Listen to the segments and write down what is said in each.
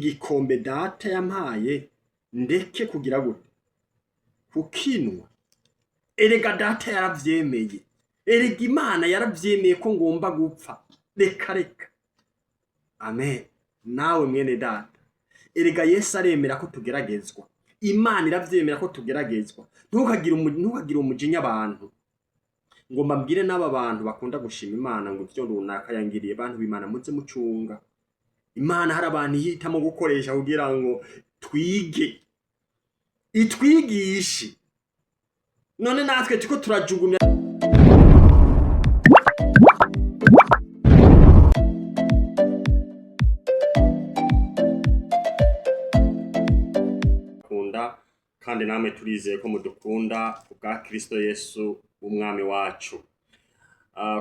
igikombe data yampaye ndeke kugira gute kukinwa. Erega data yaravyemeye, erega Imana yaravyemeye ko ngomba gupfa. Reka amen. Nawe mwene data, erega Yesu aremera ko tugeragezwa, Imana iravyemera ko tugeragezwa. Ntukagire umujinya abantu. Ngomba mbwire n'aba bantu bakunda gushima Imana ngo ivyo runaka yangiriye, bantu b'Imana muze mucunga. Imana hari abantu ihitamo gukoresha kugira ngo twige, itwigishe. None natwe tuko turajugumya kunda, kandi namwe turizeye ko mudukunda kubwa Kristo Yesu umwami wacu.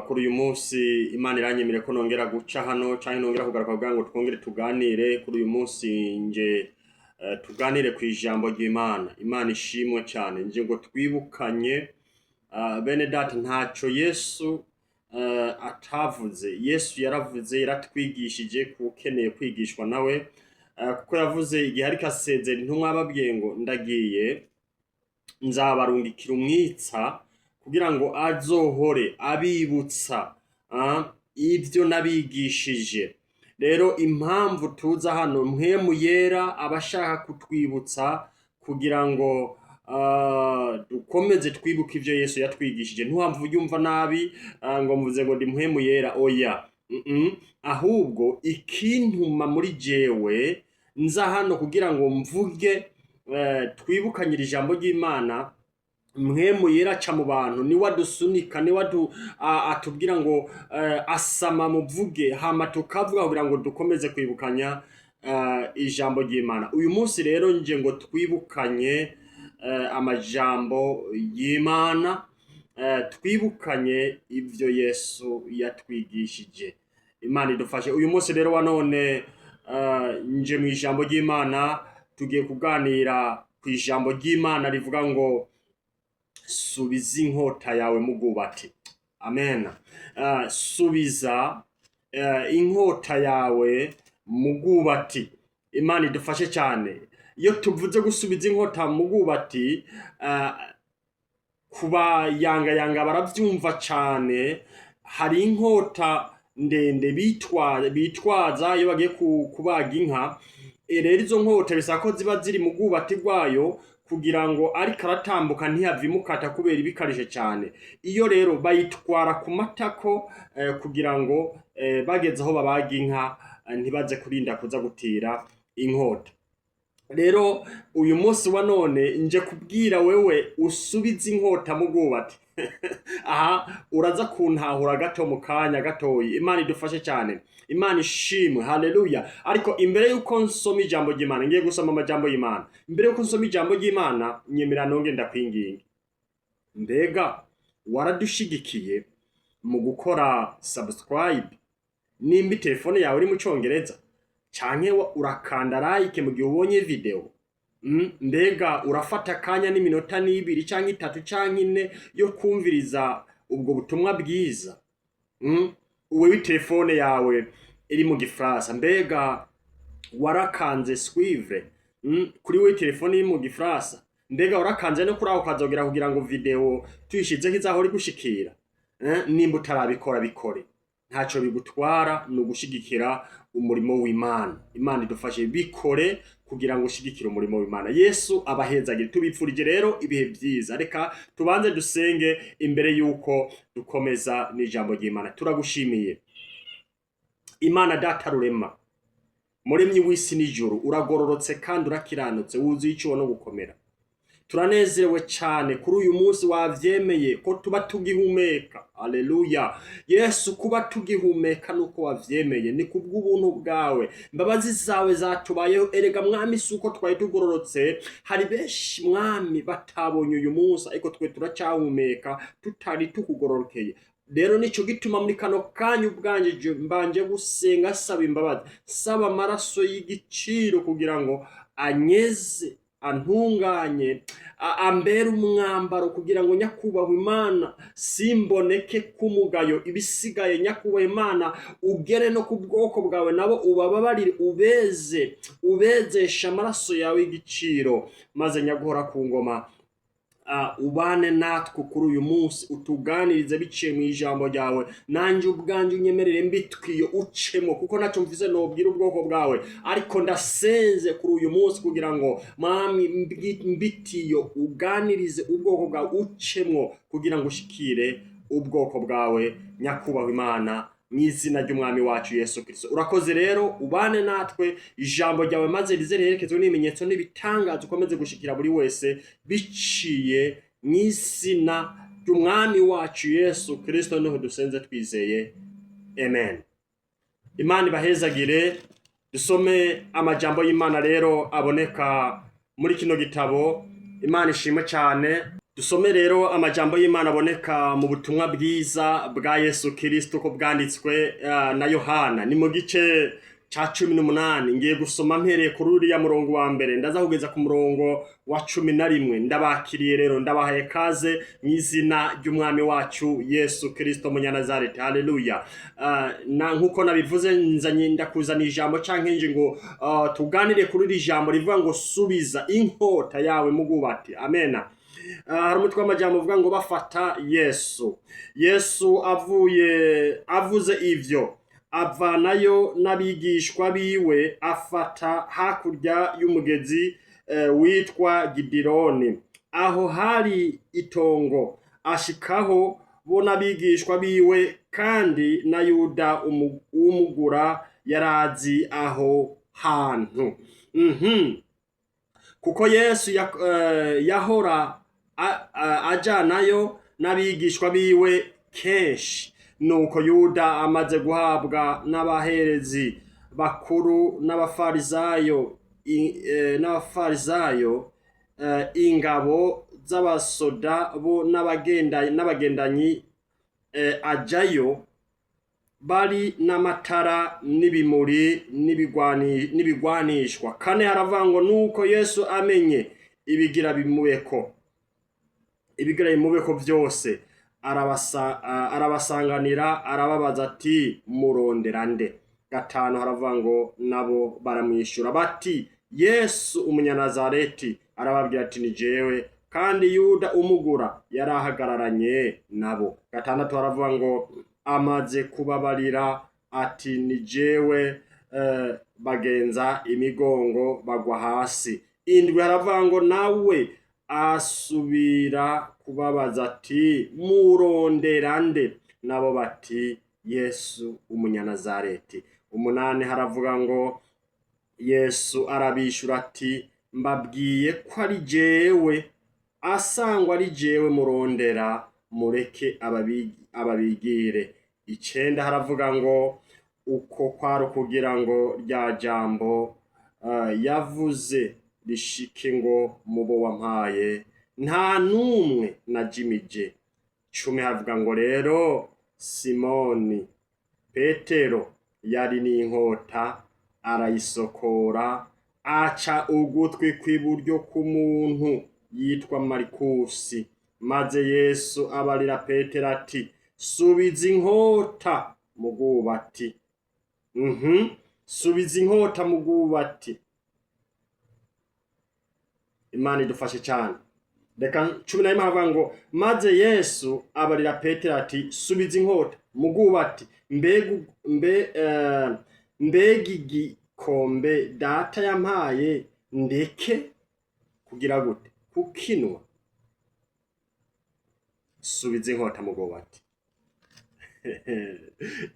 Kuri uyu munsi Imana iranyemere ko nongera guca hano cyane, nongera kugaruka kugira ngo twongere tuganire. Kuri uyu munsi nje tuganire ku ijambo ry'Imana. Imana ishimwe cyane. Nje ngo twibukanye bene data, ntaco Yesu atavuze. Yesu yaravuze, yaratwigishije kukeneye kwigishwa nawe, kuko yavuze igihe ariko asezera intumwa ababwiye ngo ndagiye nzabarungikira umwitsa kugira ngo azohore abibutsa ibyo nabigishije. Rero impamvu tuza hano, mpwemu yera abashaka kutwibutsa kugira ngo dukomeze twibuka ivyo Yesu yatwigishije. Ntuhamvu yumva nabi ngo mvuze ngo ndi mpwemu yera, oya. Ahubwo ikintuma muri jewe nza hano kugira ngo mvuge, twibukanyira ijambo ry'Imana. Mpwemu yera aca mu bantu, ni wadusunika, ni atubwira ngo asama muvuge, hama tukavuga kugira ngo dukomeze kwibukanya ijambo ry'Imana. Uyu munsi rero nje ngo twibukanye amajambo y'Imana, twibukanye ivyo Yesu yatwigishije. Imana idufashe. Uyu munsi rero wa none nje mu ijambo ry'Imana, tugiye kuganira ku ijambo ry'Imana rivuga ngo subiza inkota yawe mu bwubati. Amen. Subiza inkota yawe mu bwubati. Imana idufashe cyane. Iyo tuvuze gusubiza inkota mu bwubati, kuba yanga baravyumva cyane. Hari inkota ndende bitwaza iyo bagiye kubaga inka. Rero izo nkota bisaba ko ziba ziri mu bwubati bwayo kugira ngo ariko aratambuka ntiyavimukata kubera ibikarije cyane. Iyo rero bayitwara ku matako kugira ngo bageze aho babaga inka ntibaze kurinda kuza gutira inkota. Rero uyu munsi wa none nje kubwira wewe usubize inkota mu bwubati. Aha uraza kuntahura gato mu kanya gatoyi. Imana idufashe cyane. Imana ishimwe. Haleluya. Ariko imbere yuko nsoma ijambo ry'Imana, ngiye gusoma amajambo y'Imana. Imbere yuko nsoma ijambo ry'Imana, nyemera nonge ndakwinginga. Mbega waradushigikiye mu gukora subscribe nimba telefone yawe iri mu Congereza, canke urakanda like mu gihe ubonye video? Mbega urafata kanya n'iminota 2 canke 3 canke 4 yo kumviriza ubwo butumwa bwiza? Uwe telefone yawe iri mu Gifaransa, mbega warakanze suivre kuri we telefone iri mu Gifaransa? Mbega warakanze no kuri aho ukazogera kugira ngo video tuyishize kizahora gushikira? Nimba utarabikora bikore, ntaco bigutwara, no gushigikira umurimo w'Imana. Imana idufashe, bikore kugira ngo ushigikire umurimo w'Imana. Yesu abahezagire. Tubipfurije rero ibihe byiza. Reka tubanze dusenge imbere yuko dukomeza n'ijambo ry'Imana. Turagushimiye Imana data rurema, muremyi w'isi n'ijuru, uragororotse kandi urakiranutse, wuzuye icyuho no gukomera. Turanezerewe cyane kuri uyu munsi wavyemeye ko tuba tugihumeka. Haleluya. Yesu, kuba tugihumeka nuko wavyemeye, ni kubw'ubuntu bwawe. Imbabazi zawe zatubayeho. Erega mwami, suko twaye tugororotse, hari benshi mwami batabonye uyu munsi, ariko twe turacyahumeka tutari tukugororokeye. Rero nico gituma muri kano kanya ubwanje mbanje gusenga, saba imbabazi, saba amaraso y'igiciro kugira ngo anyeze antunganye, ambere umwambaro kugira ngo nyakubahwa Imana simboneke k'umugayo. Ibisigaye nyakubahwa Imana ugere no ku bwoko bwawe nabo ubababarire, ubezesha amaraso yawe y'igiciro, maze nyaguhora ku ngoma ubane natwe kuri uyu munsi, utuganirize biciye mu ijambo ryawe. Nanjye ubwanjye unyemerere mbitwiyo ucemo, kuko ntacyo mvuze nobwira ubwoko bwawe, ariko ndasenze kuri uyu munsi kugira ngo mwami mbitiyo uganirize ubwoko bwawe, ucemo kugira ngo ushikire ubwoko bwawe nyakubahwa Imana, mu izina ry'umwami wacu Yesu Kristo. Urakoze rero, ubane natwe, ijambo ryawe maze rize riherekezwe n'ibimenyetso n'ibitangaza, ukomeze gushikira buri wese biciye mu izina ry'umwami wacu Yesu Kristo. Niho dusenze twizeye, amen. Imana ibahezagire. Dusome amajambo y'Imana rero aboneka muri kino gitabo. Imana ishimwe cyane. Dusome rero amajambo y'Imana aboneka mu butumwa bwiza bwa Yesu Kristo ko bwanditswe na Yohana. Ni mu gice ca 18. Ngiye gusoma mpereye kuri uriya murongo wa mbere ndaza kugeza ku murongo wa 11. Ndabakiriye rero, ndabahaye kaze mu izina ry'umwami wacu Yesu Kristo Munyanazareti. Haleluya. Nkuko nabivuze, nzanye ndakuzana ijambo canke nje ngo tuganire kuri iri jambo rivuga ngo subiza inkota yawe mu bwubati. Amena. Hari umutwe w'amajambo uvuga ngo bafata Yesu. Yesu avuze ivyo, avanayo n'abigishwa biwe, afata hakurya y'umugezi witwa Gidironi, aho hari itongo, ashikaho bo n'abigishwa biwe, kandi na Yuda umugura yarazi aho hantu. Kuko Yesu yahora ajanayo n'abigishwa biwe kenshi. Nuko Yuda amaze guhabwa n'abaherezi bakuru n'abafarisayo ingabo z'abasoda bo n'abagendanyi, ajayo bari n'amatara n'ibimuri n'ibigwanishwa. Kane haravuga ngo nuko Yesu amenye ibigira bimubeko byose, arabasanganira, arababaza ati murondera nde? 5 haravuga ngo nabo baramwishyura bati Yesu Umunyanazareti. Arababwira ati ni jewe. Kandi Yuda umugura yarahagararanye nabo. 6 haravuga ngo amaze kubabarira ati ni jewe, bagenza imigongo bagwa hasi. 7 haravuga ngo nawe asubira kubabaza ati murondera nde? Nabo bati Yesu Umunyanazareti. 8 haravuga ngo Yesu arabishura ati mbabwiye ko ari jewe, asangwa ari jewe murondera, mureke ababigire. 9 haravuga ngo uko kwari kugira ngo rya jambo yavuze rishike ngo mubo wampaye nta numwe najimije. 10 havuga ngo rero Simoni Petero yari n'inkota, arayisokora, aca ugutwi kw'iburyo k'umuntu yitwa Marikusi. Maze Yesu abarira Petero ati subiza inkota mu bwubati. Subiza inkota mu bwubati. Imana idufashe cyane. Reka 11 havuga ngo maze Yesu abarira Petero ati subiza inkota mu bwubati. Mbega igikombe data yampaye ndeke kugira gute? Kukinwa. Subiza inkota mu bwubati.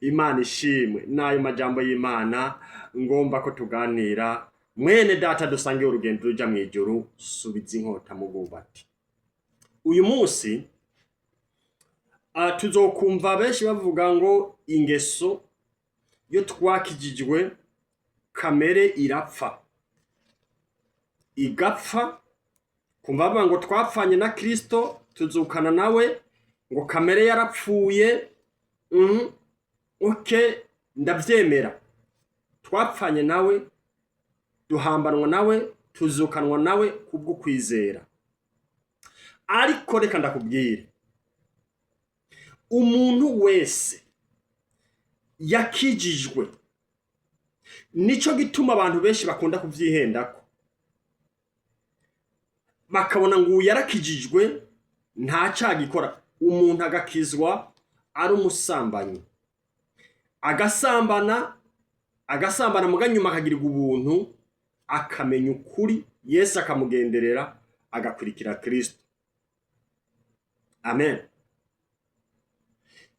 Imana ishimwe. Nayo majambo y'Imana ngomba ko tuganira. Mwene data dusangiye urugendo ruja mu ijuru, subiza inkota mu bwubati. Uyu munsi tuzokumva benshi bavuga ngo ingeso yo twakijijwe, kamere irapfa, igapfa. Kumva bavuga ngo twapfanye na Kristo, tuzukana nawe, ngo kamere yarapfuye. Okay, ndabyemera. Twapfanye nawe, duhambanwa nawe, tuzukanwa nawe kubwo kwizera. Ariko reka ndakubwire, umuntu wese yakijijwe, nico gituma abantu benshi bakunda kuvyihendako, bakabona ngo yarakijijwe nta cagikora. Umuntu agakizwa ari umusambanyi, agasambana muganyuma akagirirwa ubuntu, akamenya ukuri, Yesu akamugenderera, agakurikira Kristo. Amen.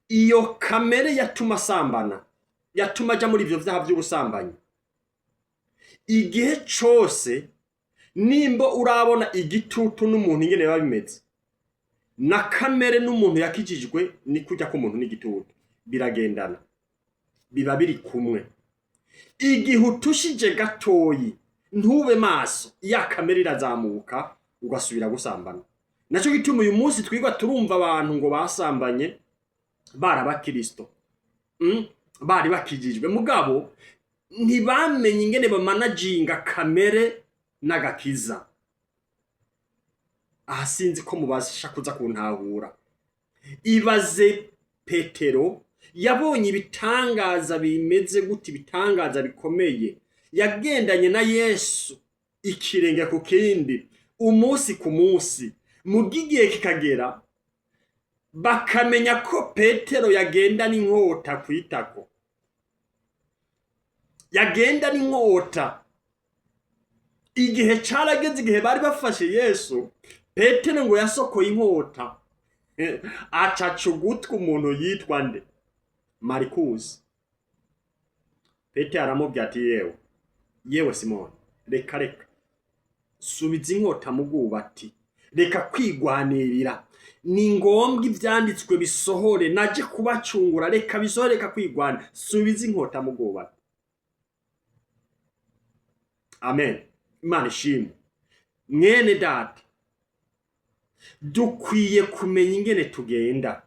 Iyo kamere yatuma asambana, yatuma aja muri ivyo vyaha vy'ubusambanyi, igihe cose nimba urabona igitutu n'umuntu ingene biba bimeze, na kamere n'umuntu yakijijwe ni kujya k'umuntu n'igitutu biragendana, biba biri kumwe. Igihe utushije gatoyi ntube maso, ya kamere irazamuka ugasubira gusambana. Naco gituma uyu munsi twigwa turumva abantu ngo basambanye barabakristo, bari bakijijwe, mugabo ntibamenye ingene bamanaginga kamere n'agakiza. Aha sinzi ko mubasha kuza kuntahura. Ibaze Petero yabonye ibitangaza bimeze gute, ibitangaza bikomeye, yagendanye na Yesu ikirenge ku kindi, umunsi ku munsi, mu gihe kikagera bakamenya ko Petero yagenda n'inkota kwitako, yagenda n'inkota. Igihe carageze, igihe bari bafashe Yesu, Petero ngo yasokoye inkota, acaca ugutwi umuntu yitwa nde? Marikusi. Petero aramubwira ati, yewe Simoni, reka subiza inkota mu bwubati, reka kwigwanirira, ni ngombwa ivyanditswe bisohore, naje kubacungura, reka bisohore, reka kwigwana, subiza inkota mu bwubati. Amen. Imana ishimwe. Mwene data, dukwiye kumenya ingene tugenda,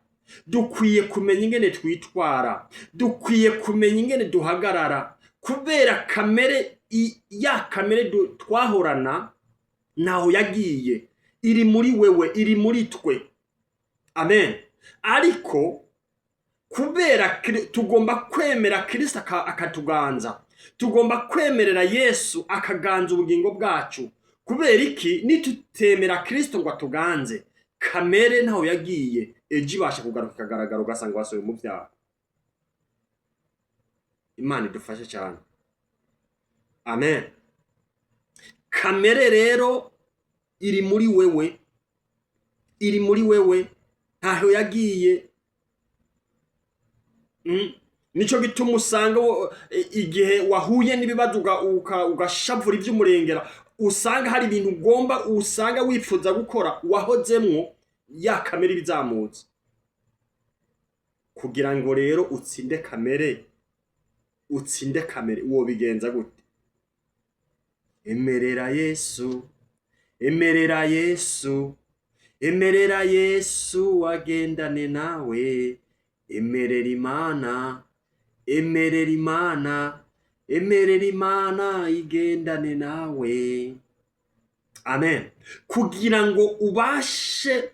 dukwiye kumenya ingene twitwara, dukwiye kumenya ingene duhagarara, kubera kamere, ya kamere twahorana naho yagiye, iri muri wewe, iri muri twe. Amen. Ariko kubera tugomba kwemera Kristo akatuganza, tugomba kwemerera Yesu akaganza ubugingo bwacu. Kubera iki? Nitutemera Kristo ngo atuganze, kamere ntaho yagiye, ejo ibasha kugaruka ikagaragara, ugasanga wasubiye mu byaha. Imana idufashe cyane. Amen. Kamere rero iri muri wewe, iri muri wewe, ntaho yagiye. Nico gituma usanga igihe wahuye n'ibibazo ugashavura ivy'umurengera, usanga hari ibintu ugomba, usanga wifuza gukora, wahozemwo ya kamere bizamutse. Kugira ngo rero utsinde kamere, uwo bigenza gute? Emerera Yesu, emerera Yesu, emerera Yesu agendane nawe, emerera Imana, emerera Imana, emerera Imana igendane nawe. Amen. Kugira ngo ubashe,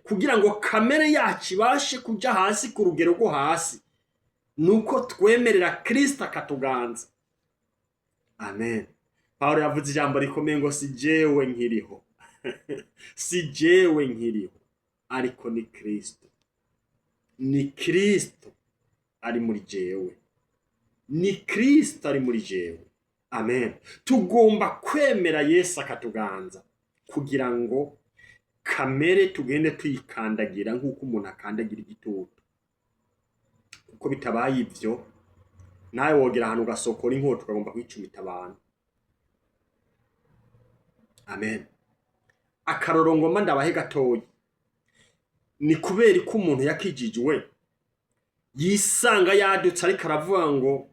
kugira ngo kamere yacu ibashe kuja hasi ku rugero rwo hasi, nuko twemerera Kristo akatuganza. Amen. Paulo yavuze ijambo rikomeye ngo si jewe nkiriho, si jewe nkiriho, ariko ni Kristo. Ni Kristo ari muri jewe, ni Kristo ari muri jewe. Amen. Tugomba kwemera Yesu akatuganza, kugira ngo kamere tugende tuyikandagira nk'uko umuntu akandagira igitutu. Kuko bitabaye ivyo, nawe wogera ahantu ugasokora inkota ukagomba kwicumita abantu. Amen. Akarorongoma ndabahe gatoyi. Ni kubera ko umuntu yakijijwe yisanga yadutse ariko aravuga ngo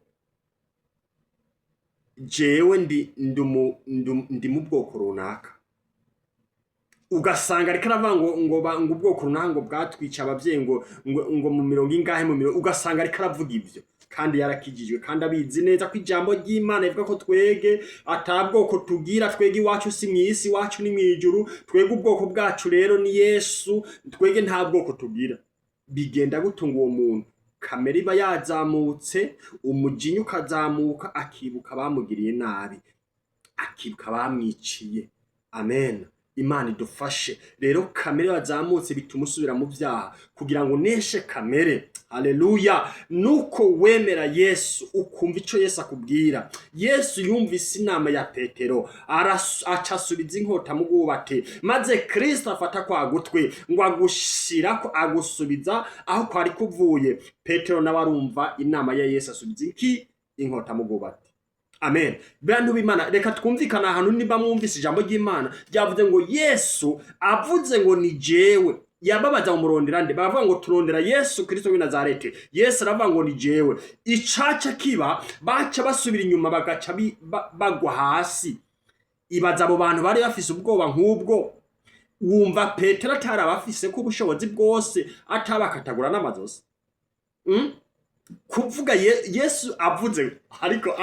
jewe ndi mu bwoko runaka, ugasanga ariko aravuga ngo ubwoko runaka ngo bwatwica abavyeyi ngo mu mirongo ingahe, ugasanga ariko aravuga ivyo, kandi yarakijijwe kandi abizi neza ko ijambo ry'Imana ivuga ko twege atabwoko tugira, twege iwacu si mw'isi, iwacu ni mw'ijuru, twege ubwoko bwacu rero ni Yesu, twege nta bwoko tugira. Bigenda gutunga uwo muntu kamere iba yazamutse, umujinya ukazamuka, akibuka abamugiriye nabi, akibuka abamwiciye. Amen. Imana idufashe rero, kamere yazamutse bituma usubira mu vyaha kugira ngo uneshe kamere. Haleluya. Nuko wemera Yesu, ukumva ico Yesu akubwira. Yesu yumvise inama ya Petero, acasubiza inkota mu bwubate, maze Kristo afata kwa gutwe ngo agushirako, agusubiza aho kwari kuvuye. Petero nawe arumva inama ya Yesu, asubiza inkota mu bwubate. Amen. Bantu b'Imana, reka twumvikana ahantu niba mwumvise ijambo ry'Imana ryavuze ngo Yesu avuze ngo ni jewe, yababaza umurondera nde? Bavuga ngo turondera Yesu Kristo w'i Nazareti. Yesu aravuga ngo ni jewe. Icaca kiba baca basubira inyuma, bagaca bagwa hasi. Ibaza abo bantu bari bafise ubwoba nk'ubwo, wumva Petero atarabafise ko ubushobozi bwose atabakatagura n'amazosi. Kuvuga Yesu avuze, ariko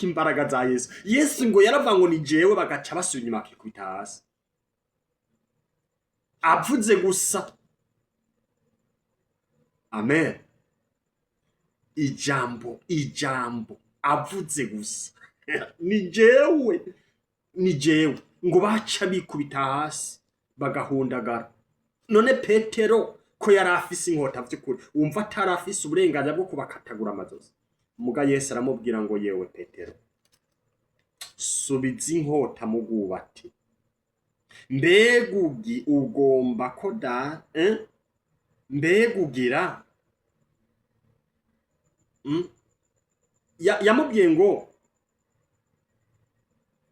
imbaraga za Yesu. Yesu ngo yaravuga ngo ni jewe, bagaca basubira inyuma bakikubita hasi. Avuze gusa. Amen. Ijambo avuze gusa. Ni jewe ngo baca bikubita hasi bagahundagara. None Petero ko yari afise inkota vy'ukuri, wumva atari afise uburenganzira bwo kubakatagura amazosi. Muga Yesu aramubwira ngo yewe Petero, subiza inkota mu bwubati. Mbegugi ugomba ko da mbegugira yamubwiye ngo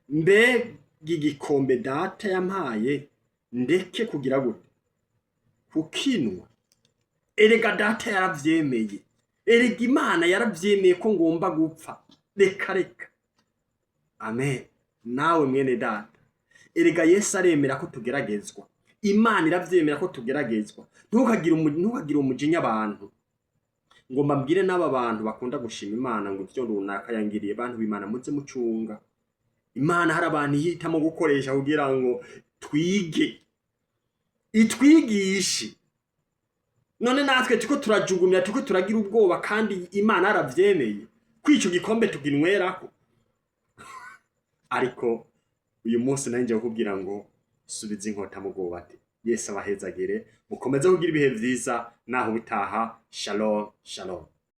mbega igikombe data yampaye ndeke kugira gute? Kukinwa. Erega data yaravyemeye, erega Imana yaravyemeye ko ngomba gupfa. Reka. Amen. Nawe mwene data, erega Yesu aremera ko tugeragezwa, Imana iravyemera ko tugeragezwa. Ntukagire umujinya abantu. Ngo mbabwire n'aba bantu bakunda gushima Imana ngo ivyo runaka yangiriye. Bantu b'Imana muze mucunga. Imana hari abantu yihitamo gukoresha kugira ngo twige, itwigishe. None natwe tuko turajugumira, tuko turagira ubwoba, kandi Imana yaravyemeye ko ico gikombe tuginwerako. Ariko uyu munsi nanje kukubwira ngo subiza inkota mu bwubate. Yesu abahezagire, mukomeze kugira ibihe vyiza, naho bitaha. Shalom.